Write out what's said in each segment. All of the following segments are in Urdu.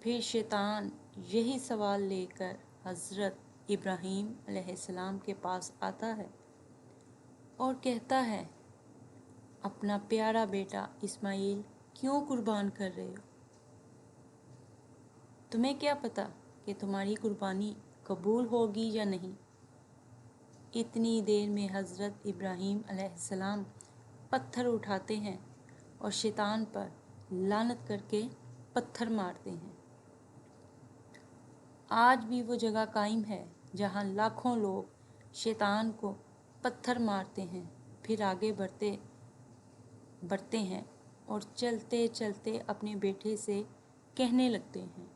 پھر شیطان یہی سوال لے کر حضرت ابراہیم علیہ السلام کے پاس آتا ہے اور کہتا ہے اپنا پیارا بیٹا اسماعیل کیوں قربان کر رہے ہو؟ تمہیں کیا پتہ کہ تمہاری قربانی قبول ہوگی یا نہیں؟ اتنی دیر میں حضرت ابراہیم علیہ السلام پتھر اٹھاتے ہیں اور شیطان پر لعنت کر کے پتھر مارتے ہیں۔ آج بھی وہ جگہ قائم ہے جہاں لاکھوں لوگ شیطان کو پتھر مارتے ہیں، پھر آگے بڑھتے ہیں اور چلتے چلتے اپنے بیٹے سے کہنے لگتے ہیں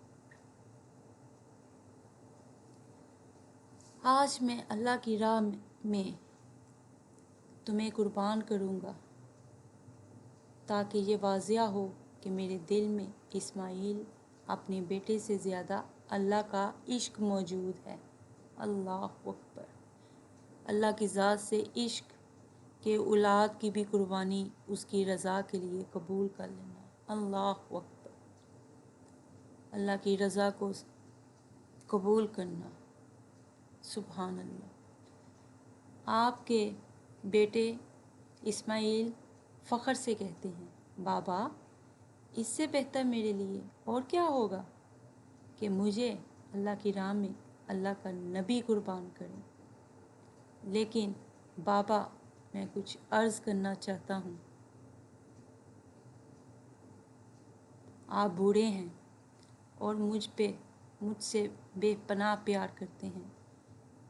آج میں اللہ کی راہ میں تمہیں قربان کروں گا، تاکہ یہ واضح ہو کہ میرے دل میں اسماعیل اپنے بیٹے سے زیادہ اللہ کا عشق موجود ہے۔ اللہ اکبر۔ اللہ کی ذات سے عشق کہ اولاد کی بھی قربانی اس کی رضا کے لیے قبول کر لینا۔ اللہ اکبر۔ اللہ کی رضا کو قبول کرنا۔ سبحان اللہ۔ آپ کے بیٹے اسماعیل فخر سے کہتے ہیں بابا اس سے بہتر میرے لیے اور کیا ہوگا کہ مجھے اللہ کی راہ میں اللہ کا نبی قربان کریں، لیکن بابا میں کچھ عرض کرنا چاہتا ہوں۔ آپ بوڑھے ہیں اور مجھ سے بے پناہ پیار کرتے ہیں،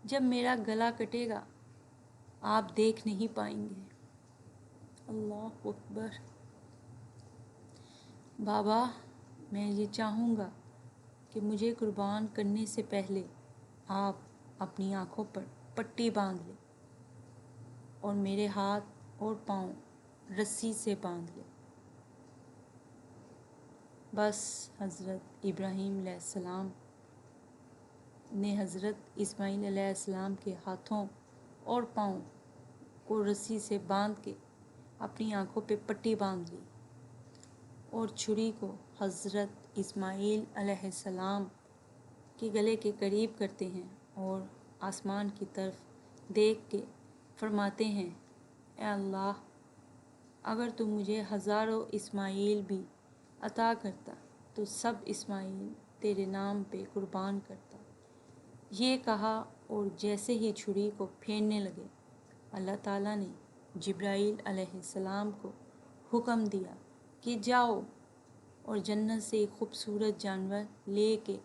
جب میرا گلا کٹے گا آپ دیکھ نہیں پائیں گے۔ اللہ اکبر۔ بابا میں یہ چاہوں گا کہ مجھے قربان کرنے سے پہلے آپ اپنی آنکھوں پر پٹی باندھ لیں اور میرے ہاتھ اور پاؤں رسی سے باندھ لیں۔ بس حضرت ابراہیم علیہ السلام نے حضرت اسماعیل علیہ السلام کے ہاتھوں اور پاؤں کو رسی سے باندھ کے اپنی آنکھوں پہ پٹی باندھ لی اور چھری کو حضرت اسماعیل علیہ السلام کے گلے کے قریب کرتے ہیں اور آسمان کی طرف دیکھ کے فرماتے ہیں اے اللہ اگر تو مجھے ہزاروں اسماعیل بھی عطا کرتا تو سب اسماعیل تیرے نام پہ قربان کرتا۔ یہ کہا اور جیسے ہی چھری کو پھیرنے لگے اللہ تعالیٰ نے جبرائیل علیہ السلام کو حکم دیا کہ جاؤ اور جنت سے ایک خوبصورت جانور لے کے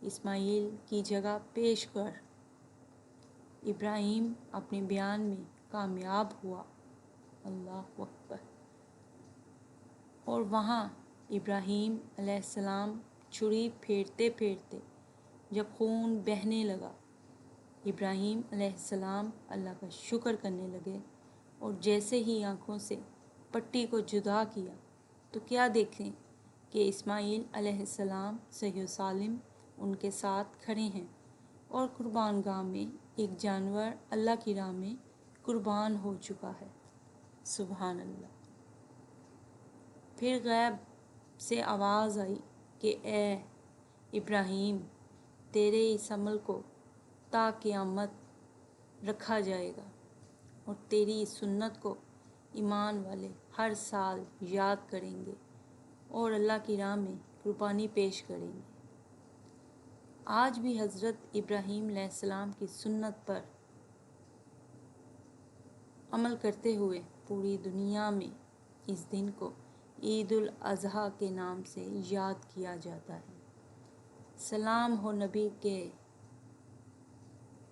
اسماعیل کی جگہ پیش کر۔ ابراہیم اپنے بیان میں کامیاب ہوا۔ اللہ اکبر۔ اور وہاں ابراہیم علیہ السلام چھری پھیرتے پھیرتے جب خون بہنے لگا ابراہیم علیہ السلام اللہ کا شکر کرنے لگے اور جیسے ہی آنکھوں سے پٹی کو جدا کیا تو کیا دیکھیں کہ اسماعیل علیہ السلام صحیح و سالم ان کے ساتھ کھڑے ہیں اور قربان گاہ میں ایک جانور اللہ کی راہ میں قربان ہو چکا ہے۔ سبحان اللہ۔ پھر غیب سے آواز آئی کہ اے ابراہیم تیرے اس عمل کو تا قیامت رکھا جائے گا اور تیری اس سنت کو ایمان والے ہر سال یاد کریں گے اور اللہ کی راہ میں قربانی پیش کریں گے۔ آج بھی حضرت ابراہیم علیہ السلام کی سنت پر عمل کرتے ہوئے پوری دنیا میں اس دن کو عید الاضحیٰ کے نام سے یاد کیا جاتا ہے۔ سلام ہو نبی کے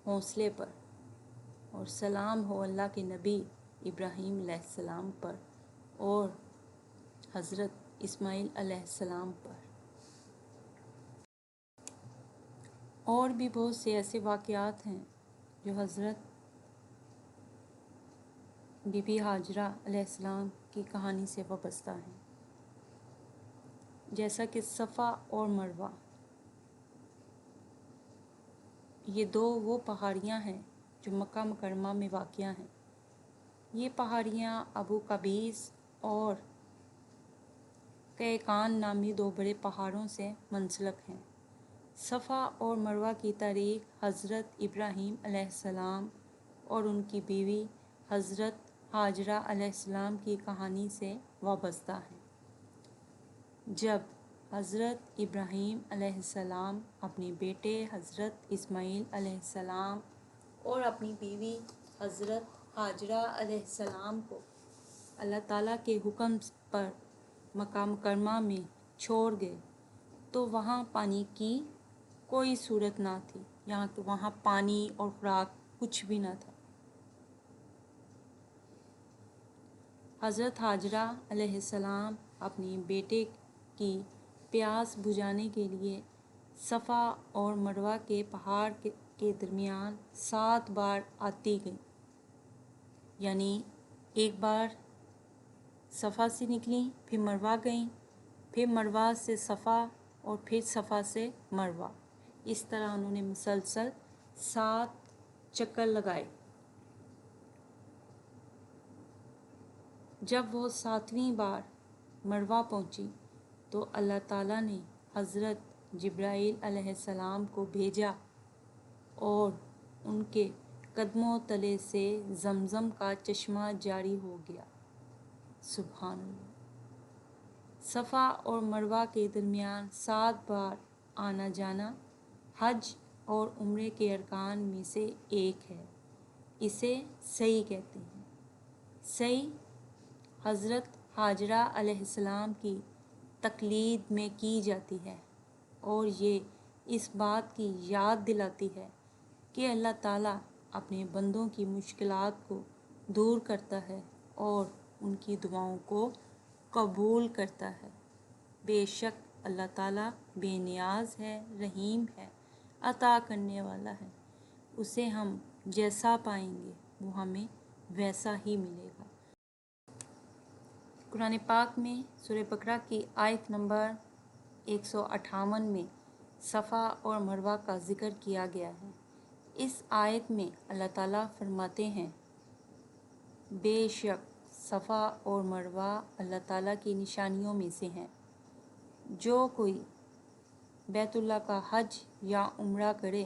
حوصلے پر اور سلام ہو اللہ کے نبی ابراہیم علیہ السلام پر اور حضرت اسماعیل علیہ السلام پر۔ اور بھی بہت سے ایسے واقعات ہیں جو حضرت بی بی ہاجرہ علیہ السلام کی کہانی سے وابستہ ہیں، جیسا کہ صفا اور مروہ یہ دو وہ پہاڑیاں ہیں جو مکہ مکرمہ میں واقع ہیں۔ یہ پہاڑیاں ابو قبیس اور قیقان نامی دو بڑے پہاڑوں سے منسلک ہیں۔ صفا اور مروہ کی تاریخ حضرت ابراہیم علیہ السلام اور ان کی بیوی حضرت ہاجرہ علیہ السلام کی کہانی سے وابستہ ہے۔ جب حضرت ابراہیم علیہ السلام اپنے بیٹے حضرت اسماعیل علیہ السلام اور اپنی بیوی حضرت ہاجرہ علیہ السلام کو اللہ تعالیٰ کے حکم پر مکہ مکرمہ میں چھوڑ گئے تو وہاں پانی کی کوئی صورت نہ تھی، وہاں پانی اور خوراک کچھ بھی نہ تھا۔ حضرت ہاجرہ علیہ السلام اپنے بیٹے کی پیاس بجھانے کے لیے صفا اور مروہ کے پہاڑ کے درمیان 7 بار آتی گئیں، یعنی ایک بار صفا سے نکلیں، پھر مروہ گئیں، پھر مروہ سے صفا اور پھر صفا سے مروہ۔ اس طرح انہوں نے مسلسل 7 چکر لگائے۔ جب وہ 7ویں بار مروہ پہنچی تو اللہ تعالیٰ نے حضرت جبرائیل علیہ السلام کو بھیجا اور ان کے قدموں تلے سے زمزم کا چشمہ جاری ہو گیا۔ سبحان اللہ۔ صفا اور مروہ کے درمیان 7 بار آنا جانا حج اور عمرے کے ارکان میں سے ایک ہے۔ اسے سعی کہتے ہیں۔ سعی حضرت ہاجرہ علیہ السلام کی تقلید میں کی جاتی ہے اور یہ اس بات کی یاد دلاتی ہے کہ اللہ تعالیٰ اپنے بندوں کی مشکلات کو دور کرتا ہے اور ان کی دعاؤں کو قبول کرتا ہے۔ بے شک اللہ تعالیٰ بے نیاز ہے، رحیم ہے، عطا کرنے والا ہے۔ اسے ہم جیسا پائیں گے وہ ہمیں ویسا ہی ملے گا۔ قرآن پاک میں سورہ بقرہ کی آیت نمبر 158 میں صفا اور مروہ کا ذکر کیا گیا ہے۔ اس آیت میں اللہ تعالیٰ فرماتے ہیں، بے شک صفا اور مروہ اللہ تعالیٰ کی نشانیوں میں سے ہیں۔ جو کوئی بیت اللہ کا حج یا عمرہ کرے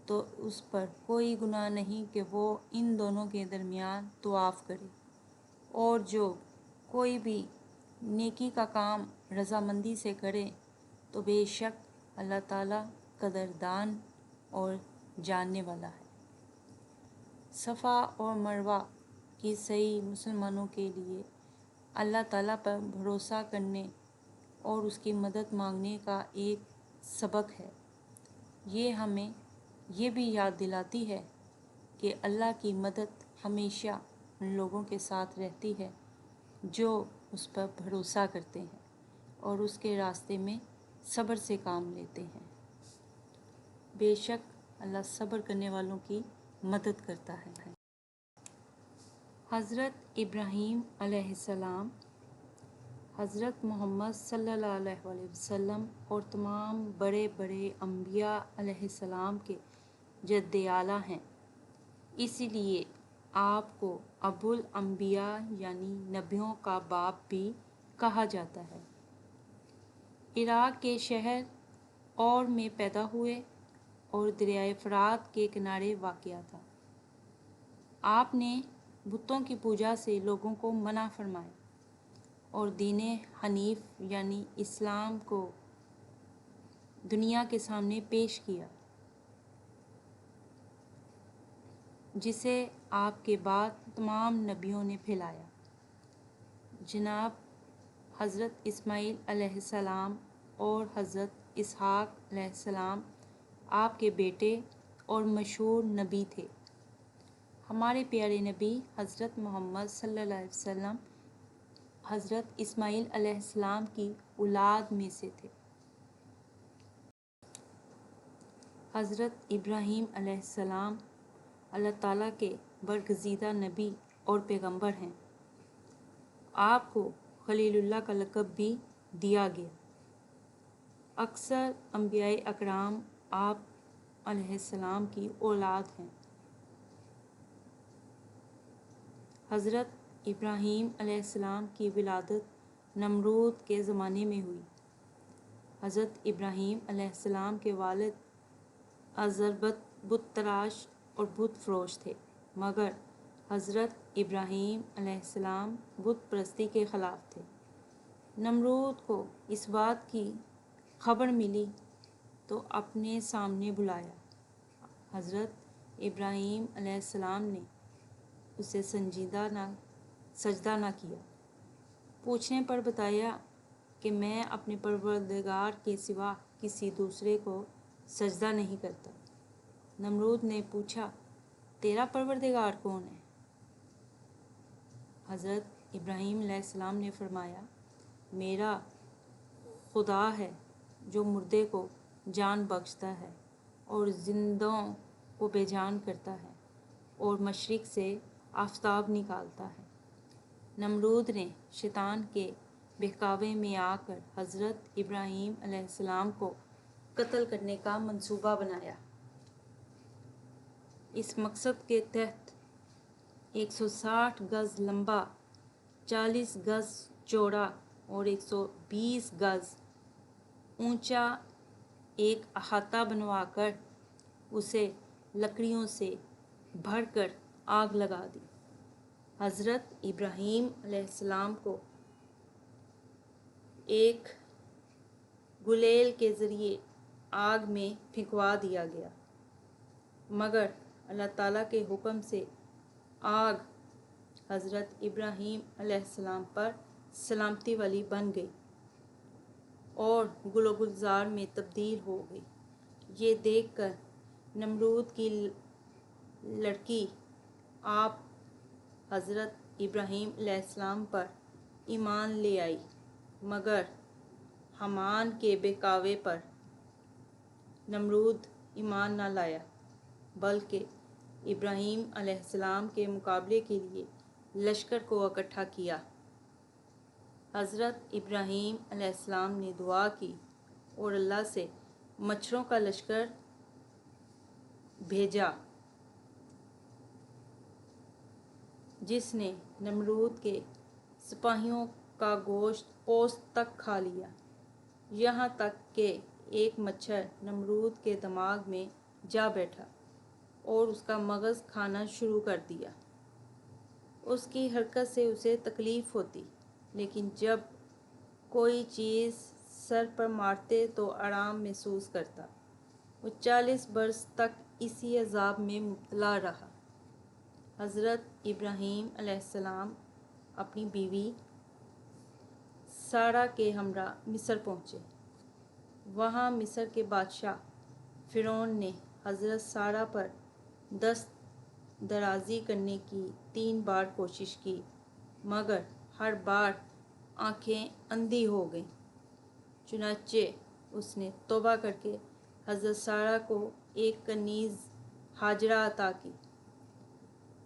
تو اس پر کوئی گناہ نہیں کہ وہ ان دونوں کے درمیان طواف کرے، اور جو کوئی بھی نیکی کا کام رضامندی سے کرے تو بے شک اللہ تعالیٰ قدردان اور جاننے والا ہے۔ صفا اور مروہ کی سعی مسلمانوں کے لیے اللہ تعالیٰ پر بھروسہ کرنے اور اس کی مدد مانگنے کا ایک سبق ہے۔ یہ ہمیں یہ بھی یاد دلاتی ہے کہ اللہ کی مدد ہمیشہ ان لوگوں کے ساتھ رہتی ہے جو اس پر بھروسہ کرتے ہیں اور اس کے راستے میں صبر سے کام لیتے ہیں۔ بے شک اللہ صبر کرنے والوں کی مدد کرتا ہے۔ حضرت ابراہیم علیہ السلام حضرت محمد صلی اللہ علیہ وآلہ وسلم اور تمام بڑے بڑے انبیاء علیہ السلام کے جد اعلیٰ ہیں، اسی لیے آپ کو ابو الانبیاء یعنی نبیوں کا باپ بھی کہا جاتا ہے۔ عراق کے شہر اور میں پیدا ہوئے اور دریائے فرات کے کنارے واقع تھا۔ آپ نے بتوں کی پوجا سے لوگوں کو منع فرمایا اور دین حنیف یعنی اسلام کو دنیا کے سامنے پیش کیا، جسے آپ کے بعد تمام نبیوں نے پھیلایا۔ جناب حضرت اسماعیل علیہ السلام اور حضرت اسحاق علیہ السلام آپ کے بیٹے اور مشہور نبی تھے۔ ہمارے پیارے نبی حضرت محمد صلی اللہ علیہ وسلم حضرت اسماعیل علیہ السلام کی اولاد میں سے تھے۔ حضرت ابراہیم علیہ السلام اللہ تعالیٰ کے برگزیدہ نبی اور پیغمبر ہیں۔ آپ کو خلیل اللہ کا لقب بھی دیا گیا۔ اکثر انبیاء اکرام آپ علیہ السلام کی اولاد ہیں۔ حضرت ابراہیم علیہ السلام کی ولادت نمرود کے زمانے میں ہوئی۔ حضرت ابراہیم علیہ السلام کے والد آزر بت تراش اور بت فروش تھے، مگر حضرت ابراہیم علیہ السلام بت پرستی کے خلاف تھے۔ نمرود کو اس بات کی خبر ملی تو اپنے سامنے بلایا۔ حضرت ابراہیم علیہ السلام نے اسے سجدہ نہ کیا۔ پوچھنے پر بتایا کہ میں اپنے پروردگار کے سوا کسی دوسرے کو سجدہ نہیں کرتا۔ نمرود نے پوچھا، تیرا پروردگار کون ہے؟ حضرت ابراہیم علیہ السلام نے فرمایا، میرا خدا ہے جو مردے کو جان بخشتا ہے اور زندوں کو بے جان کرتا ہے اور مشرق سے آفتاب نکالتا ہے۔ نمرود نے شیطان کے بہکاوے میں آ کر حضرت ابراہیم علیہ السلام کو قتل کرنے کا منصوبہ بنایا۔ اس مقصد کے تحت 160 گز لمبا، 40 گز چوڑا اور 120 گز اونچا ایک احاطہ بنوا کر اسے لکڑیوں سے بھر کر آگ لگا دی۔ حضرت ابراہیم علیہ السلام کو ایک گلیل کے ذریعے آگ میں پھینکوا دیا گیا، مگر اللہ تعالیٰ کے حکم سے آگ حضرت ابراہیم علیہ السلام پر سلامتی والی بن گئی اور گل و گلزار میں تبدیل ہو گئی۔ یہ دیکھ کر نمرود کی لڑکی آپ حضرت ابراہیم علیہ السلام پر ایمان لے آئی، مگر حامان کے بہکاوے پر نمرود ایمان نہ لایا، بلکہ ابراہیم علیہ السلام کے مقابلے کے لیے لشکر کو اکٹھا کیا۔ حضرت ابراہیم علیہ السلام نے دعا کی اور اللہ سے مچھروں کا لشکر بھیجا جس نے نمرود کے سپاہیوں کا گوشت پوست تک کھا لیا، یہاں تک کہ ایک مچھر نمرود کے دماغ میں جا بیٹھا اور اس کا مغز کھانا شروع کر دیا۔ اس کی حرکت سے اسے تکلیف ہوتی، لیکن جب کوئی چیز سر پر مارتے تو آرام محسوس کرتا۔ وہ 40 برس تک اسی عذاب میں مبتلا رہا۔ حضرت ابراہیم علیہ السلام اپنی بیوی سارہ کے ہمراہ مصر پہنچے۔ وہاں مصر کے بادشاہ فرعون نے حضرت سارہ پر دست درازی کرنے کی 3 بار کوشش کی، مگر ہر بار آنکھیں اندھی ہو گئیں۔ چنانچہ اس نے توبہ کر کے حضرت سارہ کو ایک کنیز ہاجرہ عطا کی۔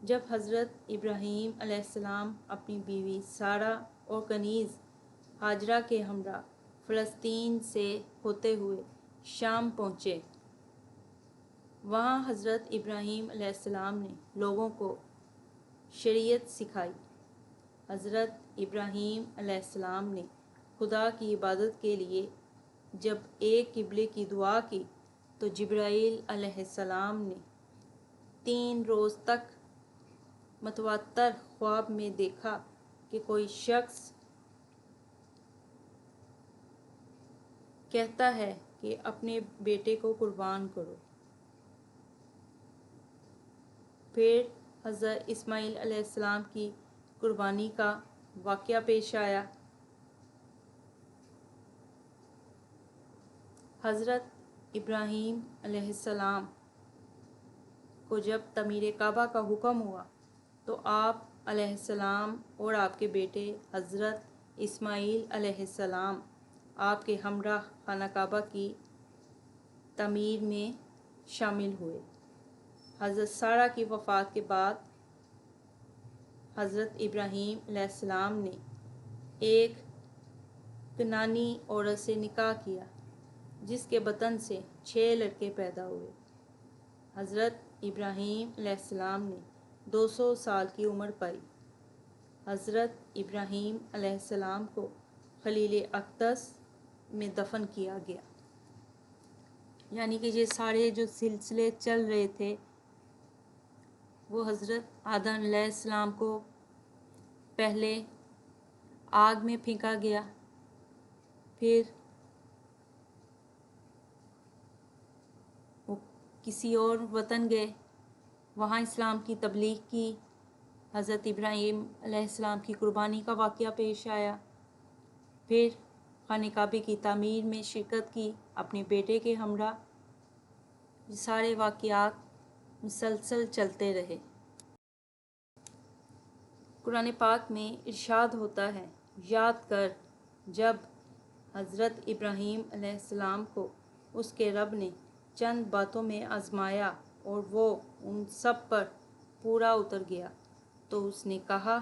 جب حضرت ابراہیم علیہ السلام اپنی بیوی سارہ اور کنیز ہاجرہ کے ہمراہ فلسطین سے ہوتے ہوئے شام پہنچے، وہاں حضرت ابراہیم علیہ السلام نے لوگوں کو شریعت سکھائی۔ حضرت ابراہیم علیہ السلام نے خدا کی عبادت کے لیے جب ایک قبلے کی دعا کی تو جبرائیل علیہ السلام نے 3 روز تک متواتر خواب میں دیکھا کہ کوئی شخص کہتا ہے کہ اپنے بیٹے کو قربان کرو۔ پھر حضرت اسماعیل علیہ السلام کی قربانی کا واقعہ پیش آیا۔ حضرت ابراہیم علیہ السلام کو جب تعمیر کعبہ کا حکم ہوا تو آپ علیہ السلام اور آپ کے بیٹے حضرت اسماعیل علیہ السلام آپ کے ہمراہ خانہ کعبہ کی تعمیر میں شامل ہوئے۔ حضرت سارہ کی وفات کے بعد حضرت ابراہیم علیہ السلام نے ایک کنعانی عورت سے نکاح کیا جس کے بطن سے 6 لڑکے پیدا ہوئے۔ حضرت ابراہیم علیہ السلام نے 200 سال کی عمر پائی۔ حضرت ابراہیم علیہ السلام کو خلیل اقدس میں دفن کیا گیا۔ یعنی کہ یہ سارے جو سلسلے چل رہے تھے وہ حضرت آدم علیہ السلام کو پہلے آگ میں پھینکا گیا، پھر وہ کسی اور وطن گئے، وہاں اسلام کی تبلیغ کی، حضرت ابراہیم علیہ السلام کی قربانی کا واقعہ پیش آیا، پھر خانہ کعبے کی تعمیر میں شرکت کی اپنے بیٹے کے ہمراہ۔ یہ سارے واقعات مسلسل چلتے رہے۔ قرآن پاک میں ارشاد ہوتا ہے، یاد کر جب حضرت ابراہیم علیہ السلام کو اس کے رب نے چند باتوں میں آزمایا اور وہ ان سب پر پورا اتر گیا تو اس نے کہا،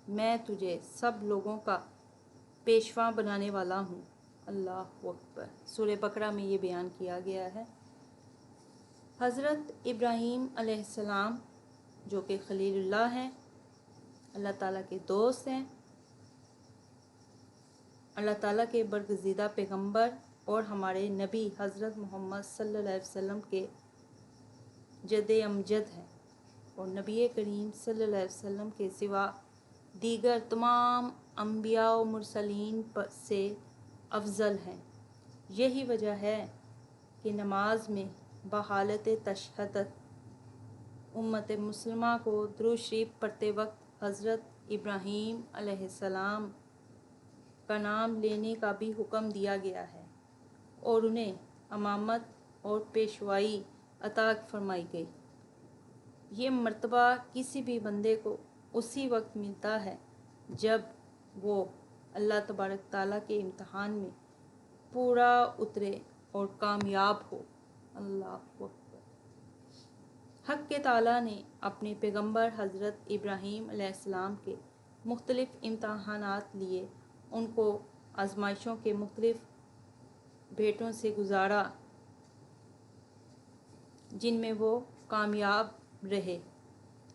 میں تجھے سب لوگوں کا پیشوا بنانے والا ہوں۔ اللہ اکبر۔ سورہ بقرہ میں یہ بیان کیا گیا ہے۔ حضرت ابراہیم علیہ السلام جو کہ خلیل اللہ ہیں، اللہ تعالیٰ کے دوست ہیں، اللہ تعالیٰ کے برگزیدہ پیغمبر اور ہمارے نبی حضرت محمد صلی اللہ علیہ وسلم کے جد امجد ہیں، اور نبی کریم صلی اللہ علیہ وسلم کے سوا دیگر تمام انبیاء و مرسلین سے افضل ہیں۔ یہی وجہ ہے کہ نماز میں بحالت تشہدت امت مسلمہ کو درود شریف پڑھتے وقت حضرت ابراہیم علیہ السلام کا نام لینے کا بھی حکم دیا گیا ہے، اور انہیں امامت اور پیشوائی عطا فرمائی گئی۔ یہ مرتبہ کسی بھی بندے کو اسی وقت ملتا ہے جب وہ اللہ تبارک تعالیٰ کے امتحان میں پورا اترے اور کامیاب ہو۔ اللہ اکبر۔ حق تعالیٰ نے اپنے پیغمبر حضرت ابراہیم علیہ السلام کے مختلف امتحانات لیے، ان کو آزمائشوں کے مختلف بھیٹوں سے گزارا جن میں وہ کامیاب رہے۔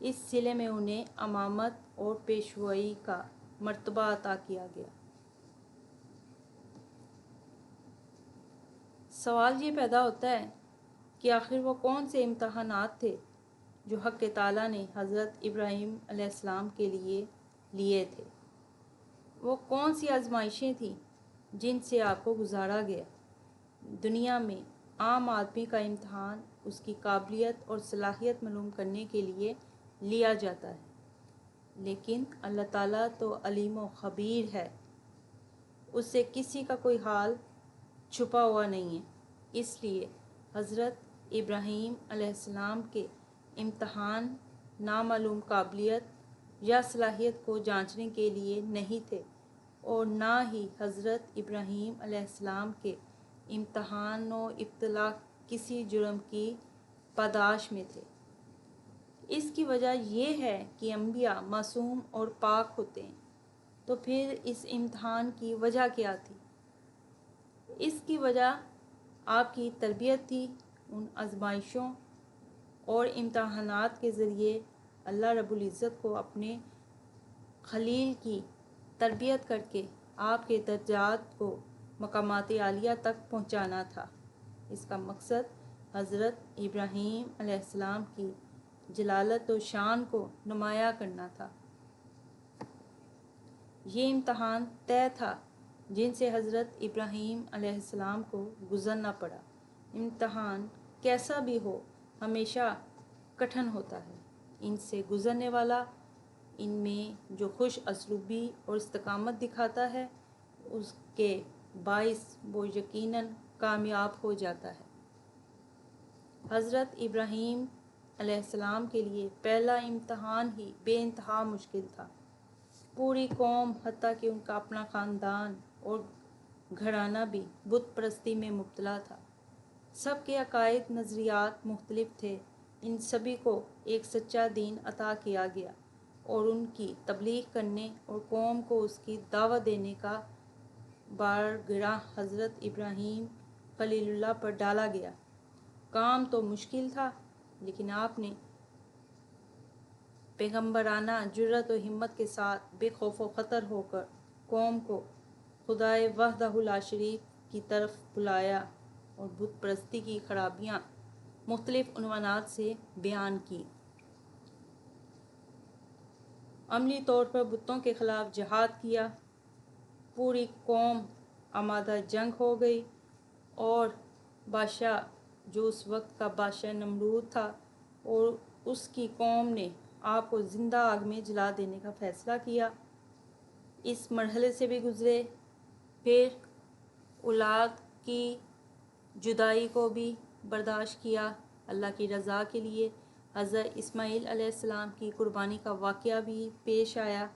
اس صلے میں انہیں امامت اور پیشوائی کا مرتبہ عطا کیا گیا۔ سوال یہ پیدا ہوتا ہے کہ آخر وہ کون سے امتحانات تھے جو حق تعالیٰ نے حضرت ابراہیم علیہ السلام کے لیے تھے؟ وہ کون سی آزمائشیں تھیں جن سے آپ کو گزارا گیا؟ دنیا میں عام آدمی کا امتحان اس کی قابلیت اور صلاحیت معلوم کرنے کے لیے لیا جاتا ہے، لیکن اللہ تعالیٰ تو علیم و خبیر ہے، اس سے کسی کا کوئی حال چھپا ہوا نہیں ہے۔ اس لیے حضرت ابراہیم علیہ السلام کے امتحان نامعلوم قابلیت یا صلاحیت کو جانچنے کے لیے نہیں تھے، اور نہ ہی حضرت ابراہیم علیہ السلام کے امتحان و ابتلا کسی جرم کی پاداش میں تھے۔ اس کی وجہ یہ ہے کہ انبیاء معصوم اور پاک ہوتے ہیں، تو پھر اس امتحان کی وجہ کیا تھی؟ اس کی وجہ آپ کی تربیت تھی۔ ان آزمائشوں اور امتحانات کے ذریعے اللہ رب العزت کو اپنے خلیل کی تربیت کر کے آپ کے درجات کو مقامات عالیہ تک پہنچانا تھا۔ اس کا مقصد حضرت ابراہیم علیہ السلام کی جلالت و شان کو نمایاں کرنا تھا۔ یہ امتحان طے تھا جن سے حضرت ابراہیم علیہ السلام کو گزرنا پڑا۔ امتحان کیسا بھی ہو ہمیشہ کٹھن ہوتا ہے۔ ان سے گزرنے والا ان میں جو خوش اسلوبی اور استقامت دکھاتا ہے، اس کے باعث وہ یقیناً کامیاب ہو جاتا ہے۔ حضرت ابراہیم علیہ السلام کے لیے پہلا امتحان ہی بے انتہا مشکل تھا۔ پوری قوم حتیٰ کہ ان کا اپنا خاندان اور گھرانہ بھی بت پرستی میں مبتلا تھا۔ سب کے عقائد نظریات مختلف تھے۔ ان سبھی کو ایک سچا دین عطا کیا گیا اور ان کی تبلیغ کرنے اور قوم کو اس کی دعوت دینے کا بارگراہ حضرت ابراہیم خلیل اللہ پر ڈالا گیا۔ کام تو مشکل تھا، لیکن آپ نے پیغمبرانہ جرأت و ہمت کے ساتھ بے خوف و خطر ہو کر قوم کو خدائے وحدہ لا شریک کی طرف بلایا اور بت پرستی کی خرابیاں مختلف عنوانات سے بیان کی۔ عملی طور پر بتوں کے خلاف جہاد کیا، پوری قوم آمادہ جنگ ہو گئی اور بادشاہ جو اس وقت کا بادشاہ نمرود تھا اور اس کی قوم نے آپ کو زندہ آگ میں جلا دینے کا فیصلہ کیا۔ اس مرحلے سے بھی گزرے، پھر اولاد کی جدائی کو بھی برداشت کیا اللہ کی رضا کے لیے۔ حضرت اسماعیل علیہ السلام کی قربانی کا واقعہ بھی پیش آیا۔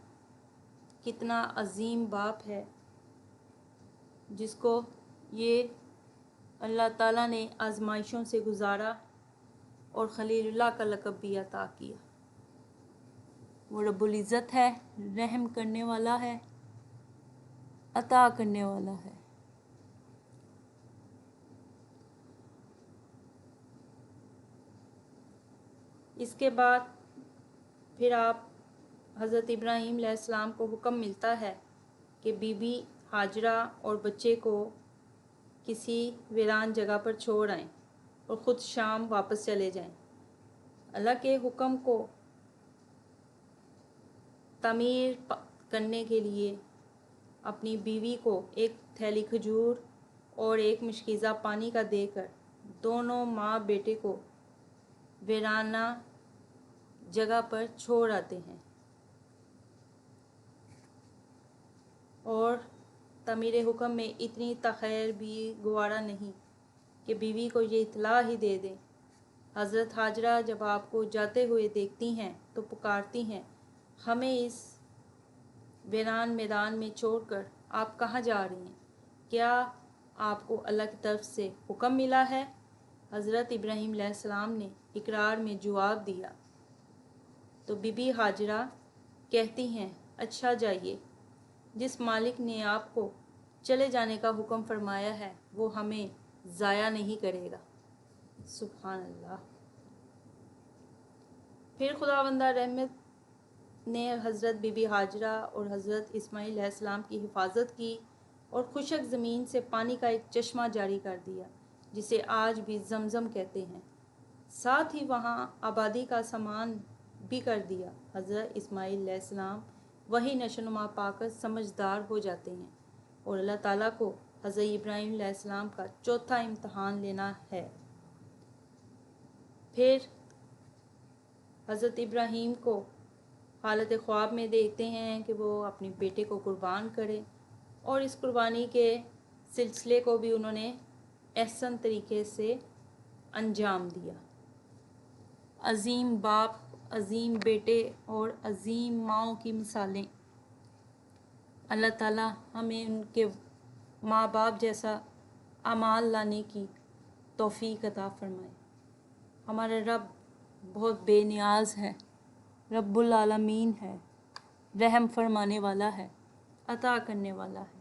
کتنا عظیم باپ ہے جس کو یہ اللہ تعالیٰ نے آزمائشوں سے گزارا اور خلیل اللہ کا لقب بھی عطا کیا۔ وہ رب العزت ہے، رحم کرنے والا ہے، عطا کرنے والا ہے۔ اس کے بعد پھر آپ حضرت ابراہیم علیہ السلام کو حکم ملتا ہے کہ بی بی ہاجرہ اور بچے کو کسی ویران جگہ پر چھوڑ آئیں اور خود شام واپس چلے جائیں۔ اللہ کے حکم کو تعمیر کرنے کے لیے اپنی بیوی کو ایک تھیلی کھجور اور ایک مشکیزہ پانی کا دے کر دونوں ماں بیٹے کو ویرانہ جگہ پر چھوڑ آتے ہیں، اور تعمیر حکم میں اتنی تاخیر بھی گوارا نہیں کہ بیوی کو یہ اطلاع ہی دے دیں۔ حضرت ہاجرہ جب آپ کو جاتے ہوئے دیکھتی ہیں تو پکارتی ہیں، ہمیں اس ویران میدان میں چھوڑ کر آپ کہاں جا رہی ہیں؟ کیا آپ کو اللہ کی طرف سے حکم ملا ہے؟ حضرت ابراہیم علیہ السلام نے اقرار میں جواب دیا تو بی بی ہاجرہ کہتی ہیں، اچھا جائیے، جس مالک نے آپ کو چلے جانے کا حکم فرمایا ہے وہ ہمیں ضائع نہیں کرے گا۔ سبحان اللہ۔ پھر خداوندہ رحمت نے حضرت بی بی ہاجرہ اور حضرت اسماعیل علیہ السلام کی حفاظت کی اور خشک زمین سے پانی کا ایک چشمہ جاری کر دیا جسے آج بھی زمزم کہتے ہیں، ساتھ ہی وہاں آبادی کا سامان بھی کر دیا۔ حضرت اسماعیل علیہ السلام وہی نشو نما پا کر سمجھدار ہو جاتے ہیں اور اللہ تعالیٰ کو حضرت ابراہیم علیہ السلام کا چوتھا امتحان لینا ہے۔ پھر حضرت ابراہیم کو حالت خواب میں دیکھتے ہیں کہ وہ اپنے بیٹے کو قربان کریں، اور اس قربانی کے سلسلے کو بھی انہوں نے احسن طریقے سے انجام دیا۔ عظیم باپ، عظیم بیٹے اور عظیم ماؤں کی مثالیں، اللہ تعالیٰ ہمیں ان کے ماں باپ جیسا اعمال لانے کی توفیق عطا فرمائے۔ ہمارا رب بہت بے نیاز ہے، رب العالمین ہے، رحم فرمانے والا ہے، عطا کرنے والا ہے۔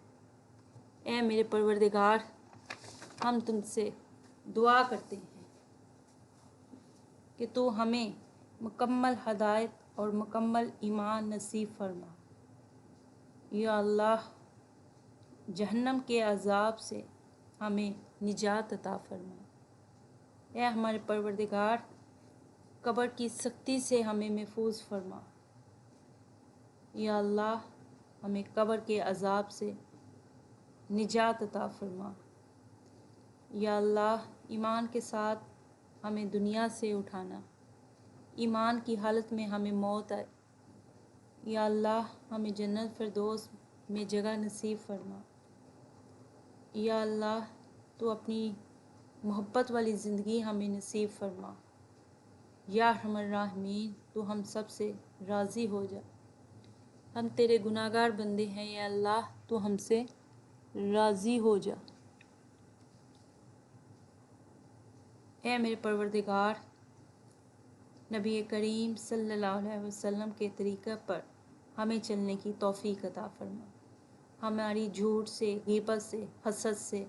اے میرے پروردگار، ہم تم سے دعا کرتے ہیں کہ تو ہمیں مکمل ہدایت اور مکمل ایمان نصیب فرما۔ یا اللہ، جہنم کے عذاب سے ہمیں نجات عطا فرما۔ اے ہمارے پروردگار، قبر کی سختی سے ہمیں محفوظ فرما۔ یا اللہ، ہمیں قبر کے عذاب سے نجات عطا فرما۔ یا اللہ، ایمان کے ساتھ ہمیں دنیا سے اٹھانا، ایمان کی حالت میں ہمیں موت آئے۔ یا اللہ، ہمیں جنت فردوس میں جگہ نصیب فرما۔ یا اللہ، تو اپنی محبت والی زندگی ہمیں نصیب فرما۔ یا ارحم الراحمین، تو ہم سب سے راضی ہو جا۔ ہم تیرے گناہ گار بندے ہیں، یا اللہ تو ہم سے راضی ہو جا۔ اے میرے پروردگار، نبی کریم صلی اللہ علیہ وسلم کے طریقہ پر ہمیں چلنے کی توفیق عطا فرما۔ ہماری جھوٹ سے، غیبت سے، حسد سے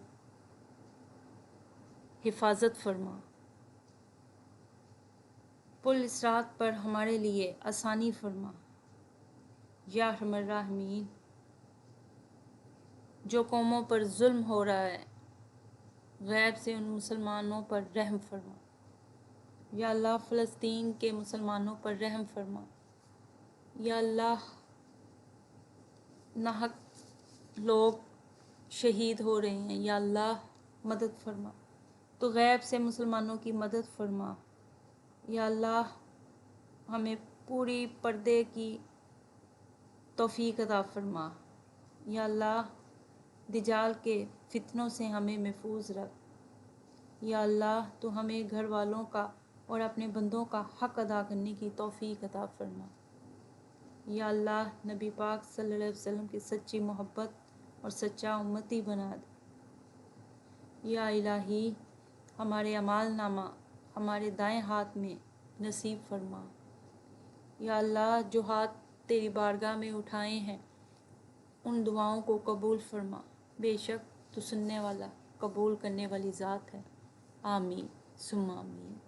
حفاظت فرما۔ پل صراط پر ہمارے لیے آسانی فرما۔ یا ارحم الراحمین، جو قوموں پر ظلم ہو رہا ہے غیب سے ان مسلمانوں پر رحم فرما۔ یا اللہ فلسطین کے مسلمانوں پر رحم فرما۔ یا اللہ ناحق لوگ شہید ہو رہے ہیں، یا اللہ مدد فرما، تو غیب سے مسلمانوں کی مدد فرما۔ یا اللہ ہمیں پوری پردے کی توفیق عطا فرما۔ یا اللہ دجال کے فتنوں سے ہمیں محفوظ رکھ۔ یا اللہ تو ہمیں گھر والوں کا اور اپنے بندوں کا حق ادا کرنے کی توفیق عطا فرما۔ یا اللہ نبی پاک صلی اللہ علیہ وسلم کی سچی محبت اور سچا امتی بنا دے۔ یا الہی ہمارے اعمال نامہ ہمارے دائیں ہاتھ میں نصیب فرما۔ یا اللہ جو ہاتھ تیری بارگاہ میں اٹھائے ہیں ان دعاؤں کو قبول فرما، بے شک تو سننے والا قبول کرنے والی ذات ہے۔ آمین ثم آمین۔